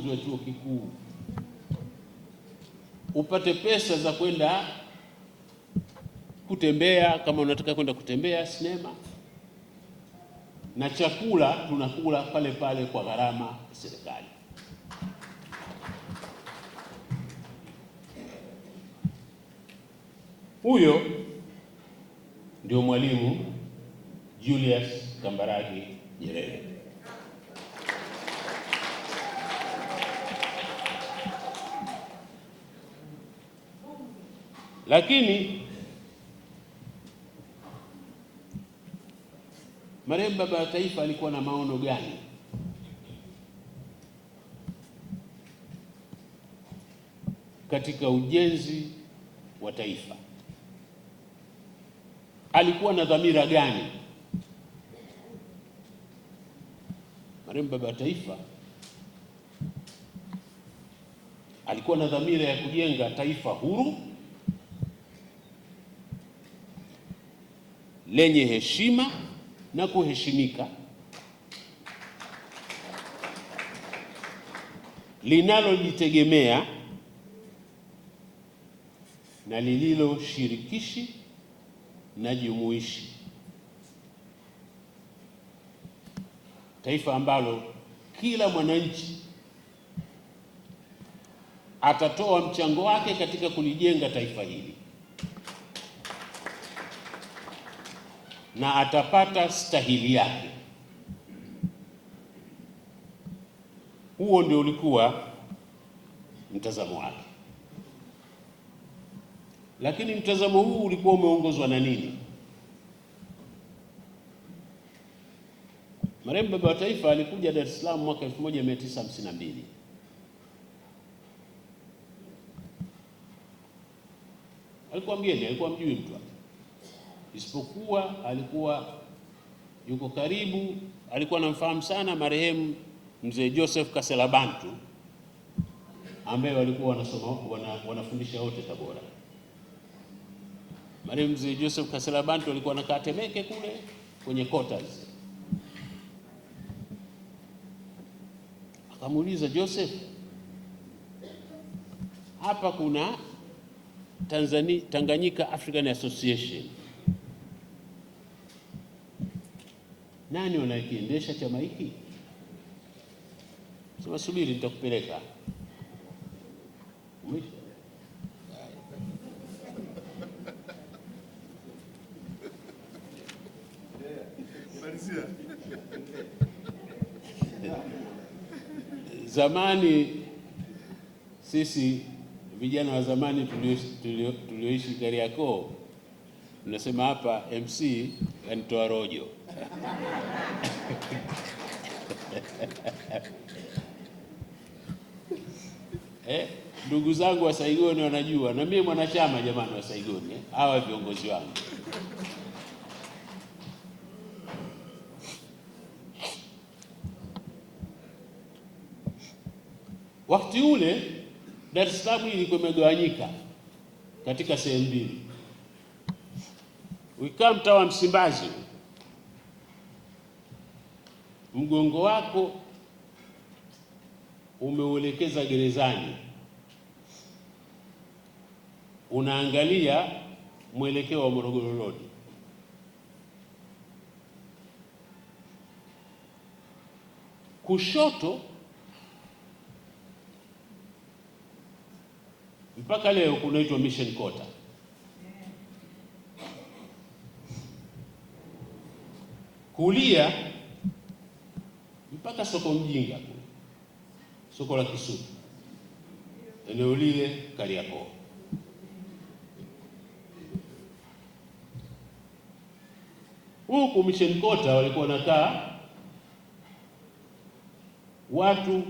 wa chuo kikuu, upate pesa za kwenda kutembea kama unataka kwenda kutembea, sinema, na chakula tunakula pale pale kwa gharama ya serikali. Huyo ndio Mwalimu Julius Kambarage Nyerere. Lakini marehemu baba wa taifa alikuwa na maono gani? Katika ujenzi wa taifa alikuwa na dhamira gani? Marehemu baba wa taifa alikuwa na dhamira ya kujenga taifa huru lenye heshima na kuheshimika, linalojitegemea na lililo shirikishi na jumuishi, taifa ambalo kila mwananchi atatoa mchango wake katika kulijenga taifa hili na atapata stahili yake. Huo ndio ulikuwa mtazamo wake. Lakini mtazamo huu ulikuwa umeongozwa na nini? Marehemu baba wa taifa alikuja Dar es Salaam mwaka 1952. Alikuwa mgeni, alikuwa mjui mtu, isipokuwa alikuwa yuko karibu, alikuwa anamfahamu sana marehemu mzee Joseph Kasela Bantu, ambaye walikuwa wanafundisha wote Tabora. Marehemu mzee Joseph Kasela Bantu alikuwa anakaa Temeke kule kwenye quarters. Akamuuliza Joseph, hapa kuna Tanganyika African Association, nani wanakiendesha chama hiki? Sema subiri, nitakupeleka. Zamani sisi vijana wa zamani tulioishi Kariakoo tunasema hapa MC anitoa rojo. Ndugu zangu wa Saigoni wanajua, na mimi mwanachama jamani wa Saigoni, hawa viongozi wangu. Wakati ule Dar es Salaam ilikuwa imegawanyika katika sehemu mbili. Ukikaa mtaa wa Msimbazi, mgongo wako umeuelekeza gerezani, unaangalia mwelekeo wa Morogoro Road. Kushoto mpaka leo kunaitwa Mission Quarter. Kulia mpaka soko Mjinga kule, soko la Kisutu, eneo lile Kariakoo. Huku Mission Quarter walikuwa wanakaa watu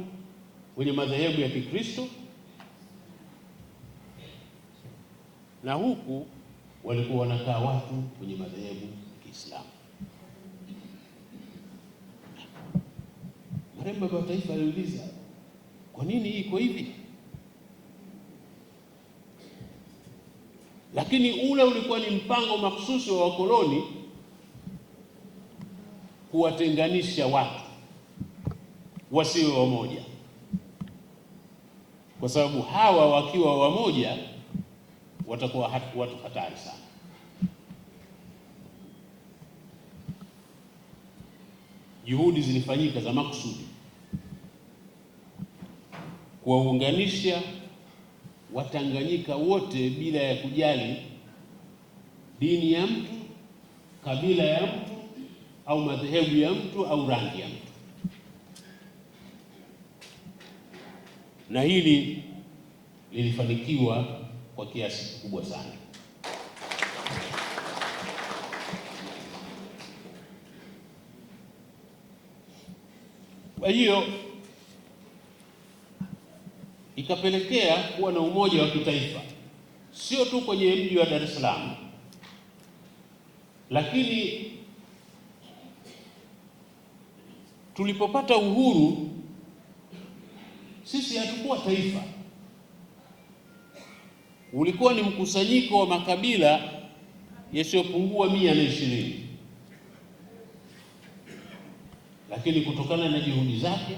wenye madhehebu ya Kikristo, na huku walikuwa wanakaa watu wenye madhehebu ya Kiislamu. Marehemu baba wa taifa aliuliza, kwa nini iko hivi? Lakini ule ulikuwa ni mpango mahususi wa wakoloni kuwatenganisha watu wasiwe wamoja. kwa sababu hawa wakiwa wamoja watakuwa watu hatari sana. Juhudi zilifanyika za makusudi kuwaunganisha Watanganyika wote bila ya kujali dini ya mtu, kabila ya mtu, au madhehebu ya mtu, au rangi ya mtu. Na hili lilifanikiwa kwa kiasi kikubwa sana. Kwa hiyo ikapelekea kuwa na umoja wa kitaifa, sio tu kwenye mji wa Dar es Salaam, lakini tulipopata uhuru sisi hatukuwa taifa. Ulikuwa ni mkusanyiko wa makabila yasiyopungua 120, lakini kutokana na juhudi zake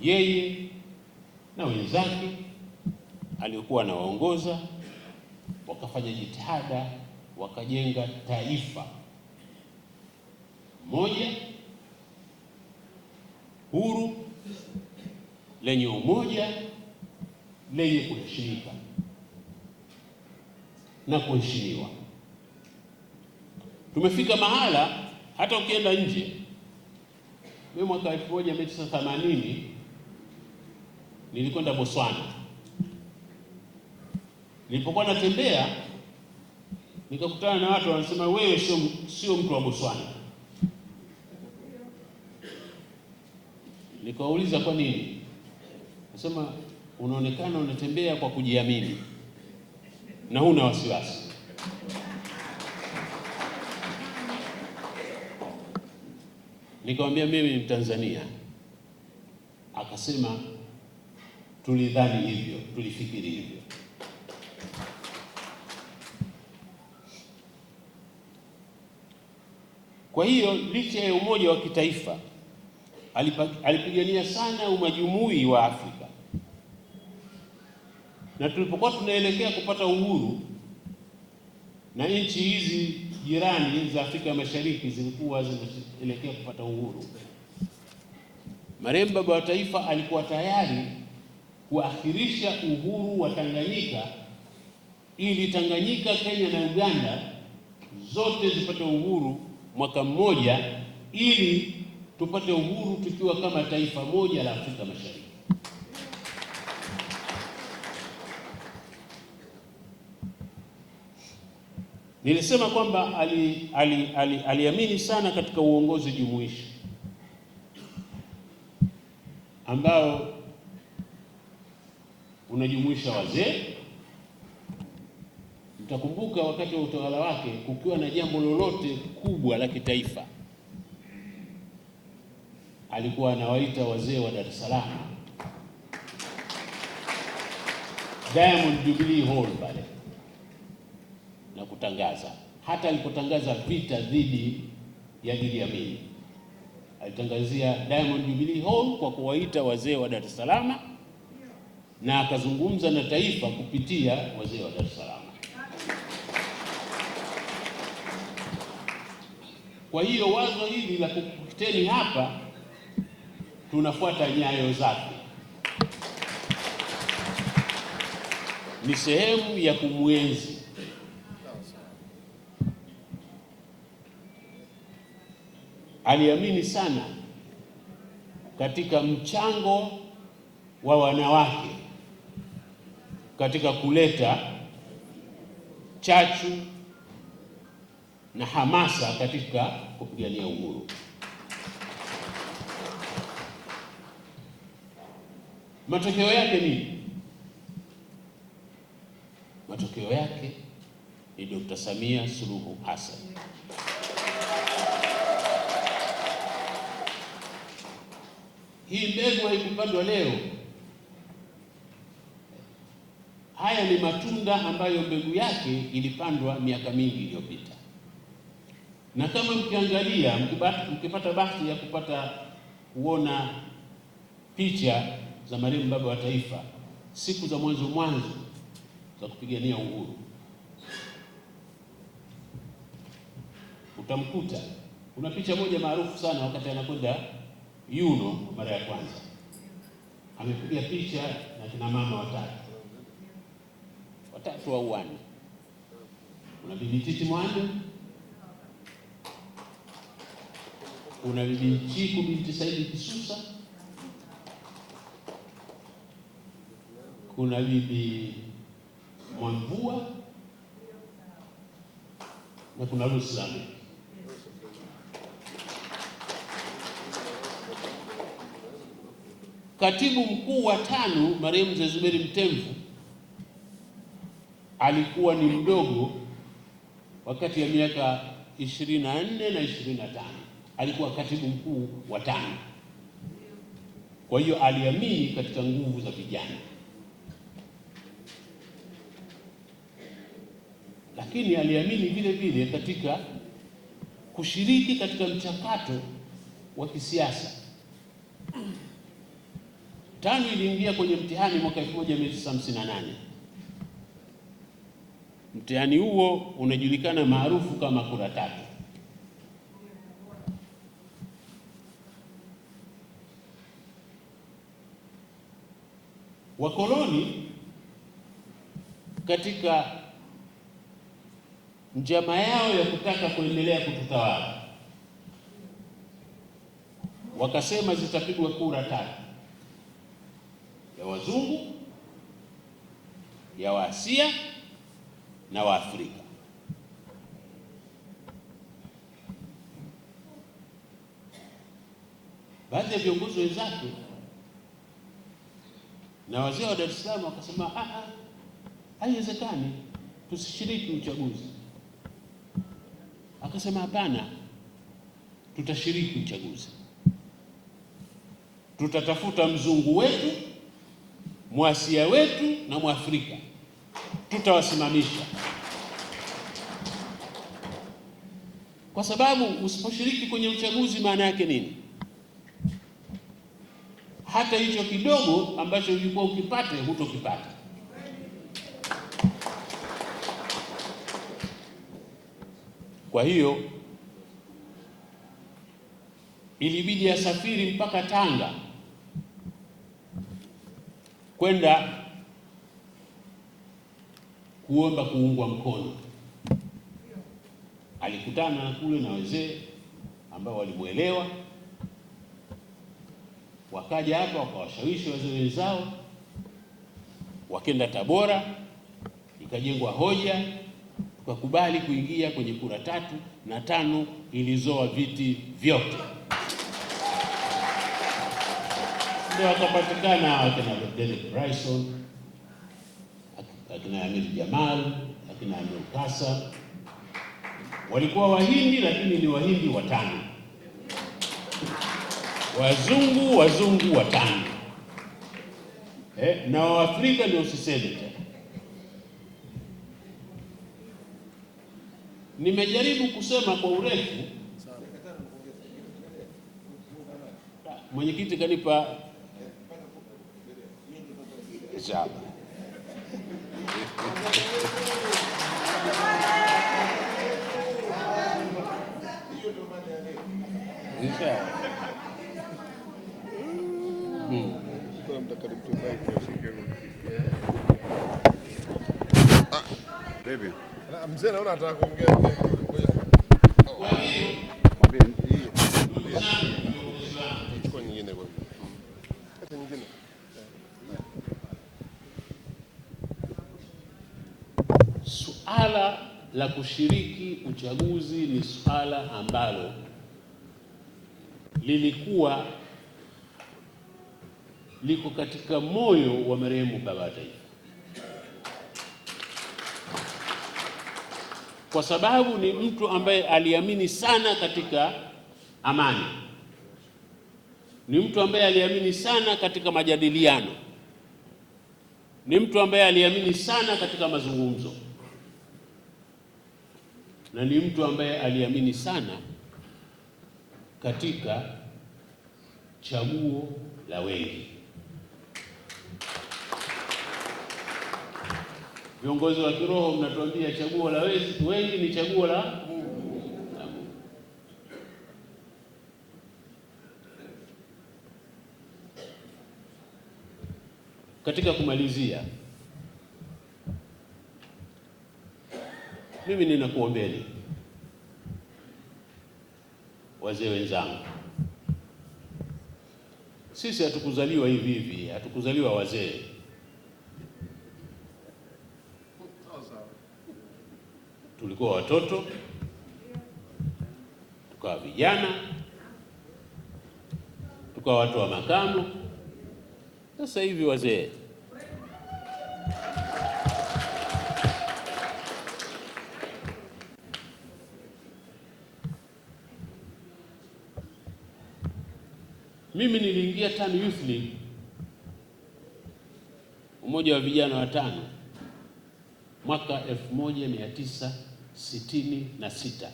yeye na wenzake aliokuwa anawaongoza, wakafanya jitihada, wakajenga taifa moja huru, lenye umoja, lenye kuheshimika na kuheshimiwa. Tumefika mahala hata ukienda nje. Mimi mwaka 1980 nilikwenda Botswana. Nilipokuwa natembea nikakutana na watu wanasema, wewe sio mtu wa Botswana. Nikauliza kwa nini? Nasema, unaonekana unatembea kwa kujiamini na huna wasiwasi. Nikamwambia mimi ni Tanzania. Akasema, tulidhani hivyo, tulifikiri hivyo. Kwa hiyo licha ya umoja wa kitaifa, alipigania sana umajumui wa Afrika. Na tulipokuwa tunaelekea kupata uhuru, na nchi hizi jirani za Afrika Mashariki zilikuwa zinaelekea kupata uhuru, marehemu baba wa taifa alikuwa tayari kuakhirisha uhuru wa Tanganyika ili Tanganyika, Kenya na Uganda zote zipate uhuru mwaka mmoja, ili tupate uhuru tukiwa kama taifa moja la Afrika Mashariki. Nilisema kwamba aliamini sana katika uongozi jumuishi ambao unajumuisha wazee. Mtakumbuka wakati wa utawala wake, kukiwa na jambo lolote kubwa la kitaifa, alikuwa anawaita wazee wa Dar es Salaam Diamond Jubilee Hall pale na kutangaza. Hata alipotangaza vita dhidi ya Idi Amin, alitangazia Diamond Jubilee Hall kwa kuwaita wazee wa Dar es Salaam, na akazungumza na taifa kupitia wazee wa Dar es Salaam. Kwa hiyo wazo hili la kukuteni hapa, tunafuata nyayo zake, ni sehemu ya kumwenzi. Aliamini sana katika mchango wa wanawake katika kuleta chachu na hamasa katika kupigania uhuru. Matokeo yake nini? Matokeo yake ni Dr. Samia Suluhu Hassan. Hii mbegu haikupandwa leo. Haya ni matunda ambayo mbegu yake ilipandwa miaka mingi iliyopita. Na kama mkiangalia, mkipata bahati ya kuona picha za marehemu baba wa taifa, siku za mwanzo za kupigania uhuru, utamkuta kuna picha moja maarufu sana wakati anakwenda Yuno mara ya kwanza. Amepiga picha na kina mama watatu au wanne. Kuna Bibi Titi Mwande, kuna Bibi Chiku binti Saidi Kisusa, kuna Bibi Mwamvua na kuna Ruslan. Katibu mkuu wa tano marehemu Mzee Zuberi Mtemvu alikuwa ni mdogo wakati ya miaka 24 na 25. Alikuwa katibu mkuu wa tano. Kwa hiyo aliamini katika nguvu za vijana, lakini aliamini vile vile katika kushiriki katika mchakato wa kisiasa. TANU iliingia kwenye mtihani mwaka 1958. Mtihani huo unajulikana maarufu kama kura tatu. Wakoloni katika njama yao ya kutaka kuendelea kututawala wakasema zitapigwa kura tatu: ya wazungu, ya Waasia na Waafrika. Baadhi ya viongozi wenzake na wazee wa Dar es Salaam wakasema haiwezekani, tusishiriki uchaguzi. Akasema hapana, tutashiriki uchaguzi, tutatafuta mzungu wetu, Mwasia wetu na Mwafrika, tutawasimamisha. Kwa sababu usiposhiriki kwenye uchaguzi maana yake nini? Hata hicho kidogo ambacho ulikuwa ukipate hutokipata. Kwa hiyo ilibidi asafiri mpaka Tanga kwenda kuomba kuungwa mkono. Alikutana kule na wazee ambao walimuelewa, wakaja hapa wakawashawishi wazee wenzao, wakenda Tabora, ikajengwa hoja, tukakubali kuingia kwenye kura tatu, na TANU ilizoa viti vyote. Ndio wakapatikana akina Derek Bryson, akina Amir Jamal, akina Amir Kasa. Walikuwa Wahindi lakini ni Wahindi wa TANU. Wazungu wa TANU. Na Waafrika ndio usiseme tena. Nimejaribu kusema kwa urefu. Mwenyekiti kanipa jaba. Baby. Mzee naona anataka kuongea. Kwa nyingine kwa. Kati nyingine. Suala la kushiriki uchaguzi ni suala ambalo lilikuwa liko katika moyo wa marehemu baba wa taifa, kwa sababu ni mtu ambaye aliamini sana katika amani, ni mtu ambaye aliamini sana katika majadiliano, ni mtu ambaye aliamini sana katika mazungumzo, na ni mtu ambaye aliamini sana katika chaguo la wengi. Viongozi wa kiroho mnatuambia chaguo la wengi ni chaguo la Mungu. Katika kumalizia, mimi ninakuombeni wazee wenzangu, sisi hatukuzaliwa hivi hivi, hatukuzaliwa wazee. Tulikuwa watoto, tukawa vijana, tukawa watu wa makamu, sasa hivi wazee. Mimi niliingia TANU Youth League, umoja wa vijana wa TANU, mwaka 1966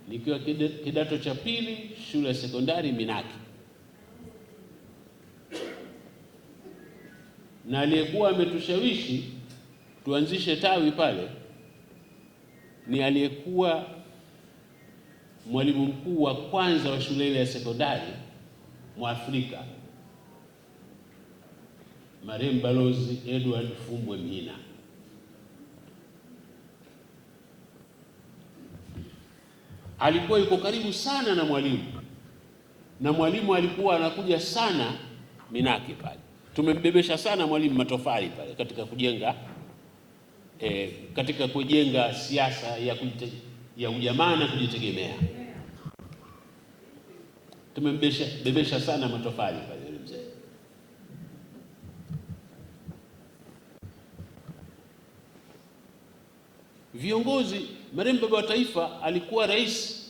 nikiwa kidato cha pili shule ya sekondari Minaki, na aliyekuwa ametushawishi tuanzishe tawi pale ni aliyekuwa mwalimu mkuu wa kwanza wa shule ile ya sekondari Mwafrika, marehemu Balozi Edward Fumbwe Mhina. Alikuwa yuko karibu sana na mwalimu, na mwalimu alikuwa anakuja sana Minaki pale. Tumembebesha sana mwalimu matofali pale katika kujenga siasa ya ujamaa na kujitegemea. Tumembebesha sana matofali pale yule mzee. Viongozi, marehemu baba wa taifa alikuwa rais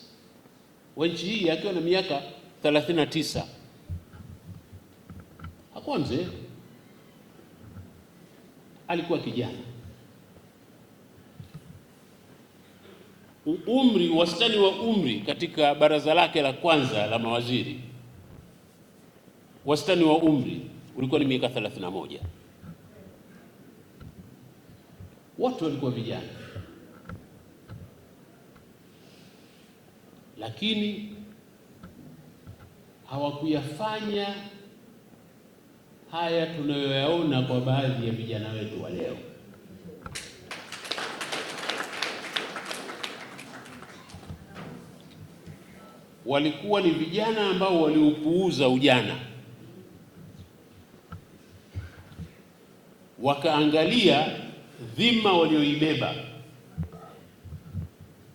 wa nchi hii akiwa na miaka 39. Hakuwa mzee, alikuwa kijana. Wastani wa umri katika baraza lake la kwanza la mawaziri, wastani wa umri ulikuwa ni miaka 31. Watu walikuwa vijana, lakini hawakuyafanya haya tunayoyaona kwa baadhi ya vijana wetu wa leo. Walikuwa ni vijana ambao waliupuuza ujana, wakaangalia dhima walioibeba